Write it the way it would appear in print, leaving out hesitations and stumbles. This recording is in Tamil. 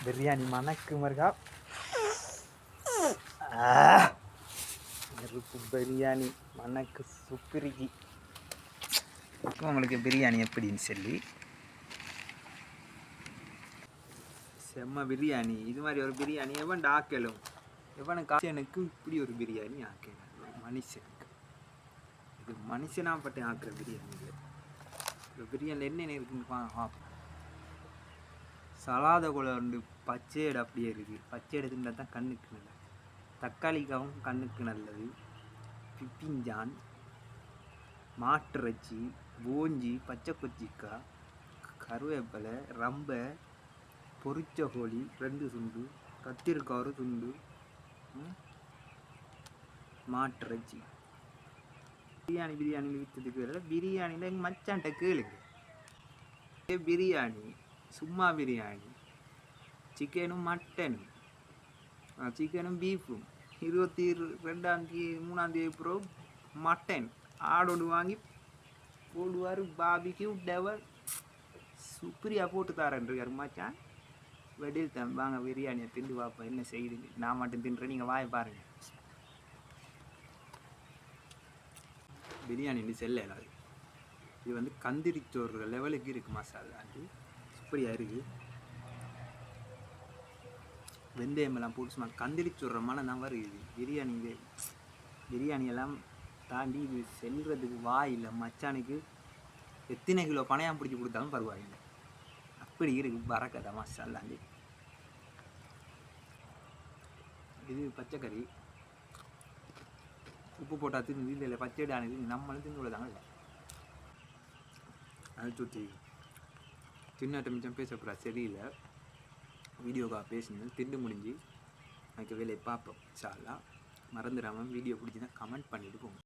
பிரியாணி மணக்கு மருகா. நெருப்பு பிரியாணி மணக்கு சுப்பிரிக்கி. உங்களுக்கு பிரியாணி எப்படின்னு சொல்லி செம்ம பிரியாணி. இது மாதிரி ஒரு பிரியாணி எவன் ஆக்கலும், எவனுக்கு எனக்கு இப்படி ஒரு பிரியாணி ஆக்கல மனுஷனுக்கு. இது மனுஷனாப்பட்ட ஆக்குற பிரியாணி இல்லை. பிரியாணி என்னென்ன இருக்குன்னு பார்ப்போம். சலாத குழம்பு வந்து பச்சையடை அப்படியே இருக்குது. பச்சையடை தின்றா தான் கண்ணுக்கு நல்லது. தக்காளிக்காவும் கண்ணுக்கு நல்லது. பிப்பிஞ்சான், மாட்டிறைச்சி, போஞ்சி, பச்சை கொச்சிக்காய், கருவேப்பிலை, ரம்பை, பொரிச்ச கோழி 2 துண்டு, கத்திரிக்காய் 1 துண்டு, மாட்டிறைச்சி. பிரியாணி விற்றதுக்கு வேறு பிரியாணியில் எங்கள் மச்சான்ட்ட கேளுங்க. பிரியாணி சும்மா பிரியாணி, சிக்கனும் மட்டனும், சிக்கனும் பீஃபும் 22ஆம் தேதி 3ஆம் தேதி அப்புறம் மட்டன் ஆடோடு வாங்கி போடுவார். பாபிக்யூ டெவல் சுப்ரியா போட்டு தரேன்ருக்காரு மச்சான். வெடில் தான் வாங்க பிரியாணியை திண்டு பார்ப்போம் என்ன செய்யுது. நான் மட்டும் தின்றேன், நீங்கள் வாய பாருங்கள். பிரியாணி செல்லல. இது வந்து கந்திரிச்சோறு லெவலுக்கு இருக்குது. மசாலா அது சூப்பரியாக இருக்குது. வெந்தயமெல்லாம் போட்டு சும்மா கந்திரிச்சோறுற மனம் தான் வருது. பிரியாணியெல்லாம் தாண்டி இது செல்றதுக்கு வாயில் மச்சானுக்கு எத்தனை கிலோ பனையாம் பிடிச்சி கொடுத்தாலும் பரவாயில்லை. அப்படி இருக்குது பறக்கதா மசாலாண்டி. இது பச்சைக்கறி உப்பு போட்டால் தின்னு இல்லை பச்சைடானது நம்மளும் தின்னு விடதாங்க இல்லை. அது சுற்றி தின்னாட்ட மிச்சம் பேசப்படா சரியில்லை. வீடியோக்காக பேசினது திண்டு முடிஞ்சு எனக்கு வேலையை பார்ப்போம். சாலா மறந்துடாமல் வீடியோ பிடிச்சின்னா கமெண்ட் பண்ணிவிட்டு போங்க.